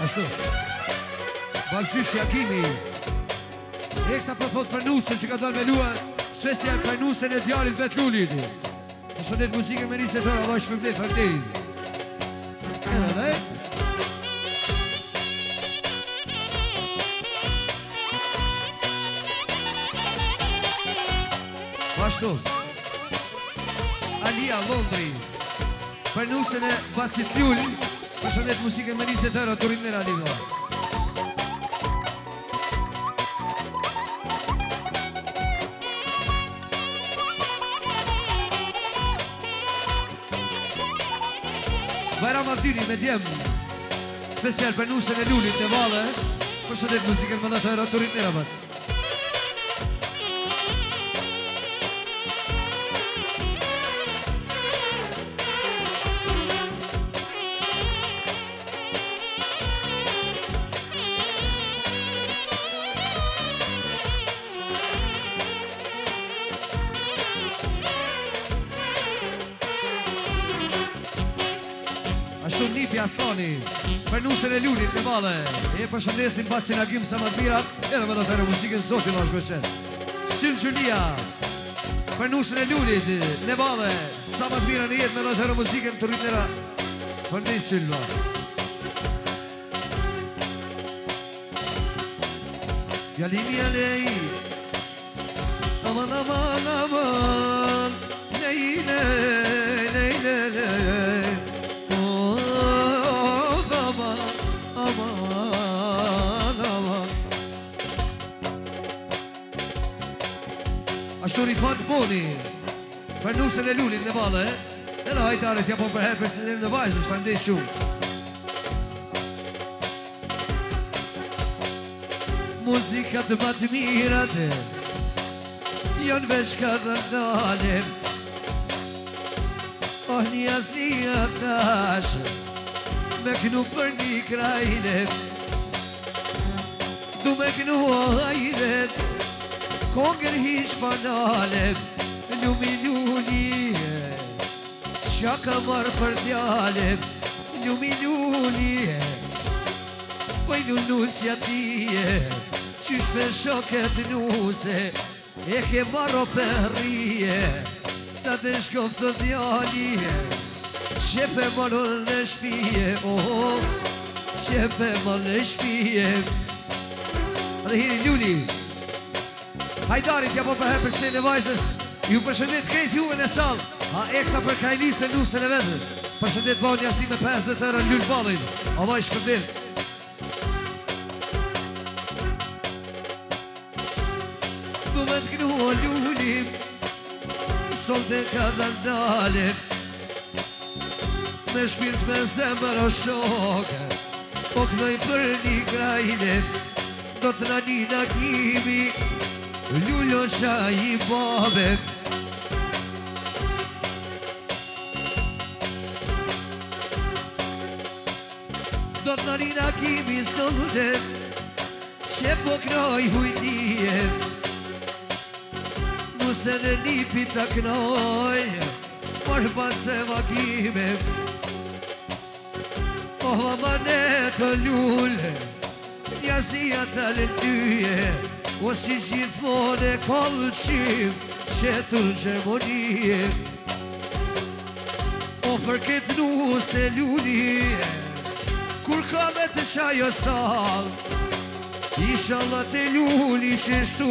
Ashtu Valqysh Jakimi Ekstra për thot për nusën që ka dalë me lua Special për nusën e djalit vet Lulit Për shëndet muzike me njëse tërë Allah shpëmde fërderin Ashtu Alia Londri Për nusën e Bacit Lull Për shëndet muzike me njëse tërë Turin në Raliva Bajra Martini me djem Special për nusën e Lullit në Valle Për shëndet muzikën më dhe të raturit në Rabat Ashtu Nipi Aslani Për nusën e Lullit në Valle E për shëndesin Bacin Agim Samadmira Edhe me do të muzikën Zotin vash përqen Syl Gjulia Për nusën e Lullit në Valle Samadmira në jetë me do të muzikën të rritnera Për një Sylva Jalimi Alej Aman aman aman Lejle Lejle Lejle Ashtu Rifat Boni Për nusën e Lullit në Valle Edhe hajtare t'ja po për herë për të të në vajzës Për ndej shumë Muzikat më të mirat Jonë veç ka të dalim Oh një asia tash Me kënu për një krajle Du me kënu hajret Kongër hish panale Lumi luli Qa ka marë për djale Lumi luli Poj lunusja tije Qysh me shoket nuse E ke marro për rije Ta të shkof të djali Qepe marro në shpije Qepe marro në shpije Dhe hiri luli Hajdarit ja po për herë për të në vajzës Ju përshëndet krejt juve në salë A ekstra për krajlisë në nusën e vedrë Përshëndet banja si me 50 euro lull balin Allah i shpërbim Du me të knua lullim Solte ka daldalim Me shpirt me zemër o shoke Po kënoj për një krajlim Do të në një nakimi Lullo qa i babe Do të narina kimi sote Që po knoj hujtije Nuse në Nipi të knoj Por base vakime Oh amane të lulle Njasia të lëtyje O si gjithmone kolqim Qetur gjermonie O për këtë nuse luli Kur ka me të shajo sal Inshallah të luli qështu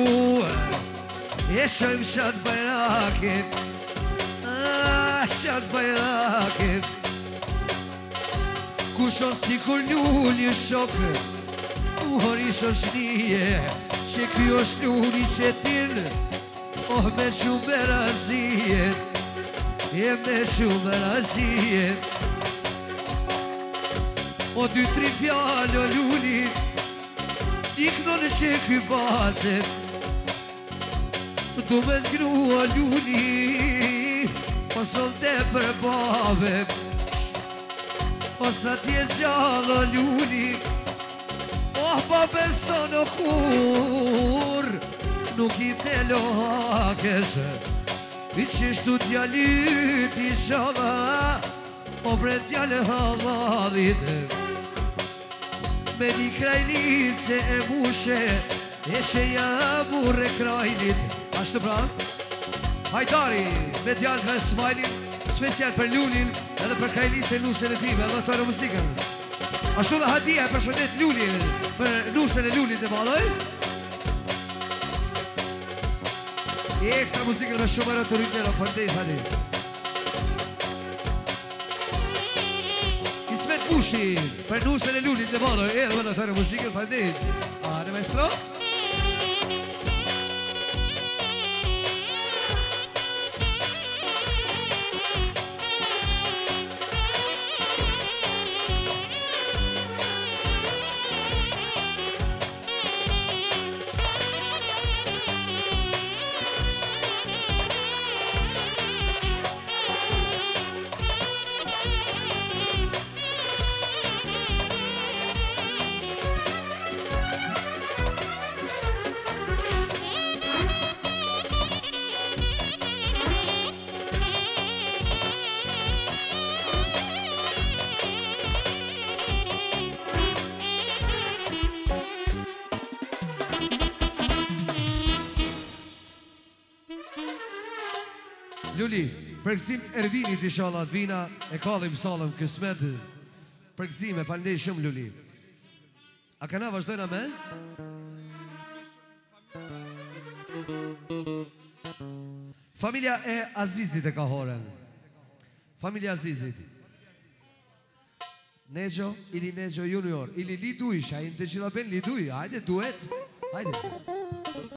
E shojmë qatë bajrakim Qatë bajrakim Kushon si kur luli shokë Uhor i shoshnije Që kjo është luli që tin Oh me shumë berazije E me shumë berazije O 2-3 fjallë o luli Dikno në që kjo baze Du me të grua luli O solte për babe O sa tje gjallë o luli Oh, babes të në kur Nuk i të lohakesh I qështu djallit i shala O bre djallë haladit Me një krajnit se e bushe E sheja burre krajnit Ashtë pra Hajdari me djallë dhe smajlin Special për Lulin Edhe për krajnit se nusën e time Edhe të në muzikën Ashtu dhe hadia për shëndet Lulin Për nusën e Lulin dhe baloj I ekstra muzikën me shumë të rritnero Fëndej hadi Ismet Bushi Për nusën e Lulin dhe baloj Edhe me të në muzikën Fëndej Ane maestro Luli, përgëzim të Ervinit i shala të vina e kallim salëm kësmet përgëzime, falendej shumë Luli. A kana vazhdojna me? Familja e Azizit e ka horen. Familja Azizit. Nejo, ili Nejo junior, ili Liduish, a i në të gjitha ben Liduj, hajde duet, hajde.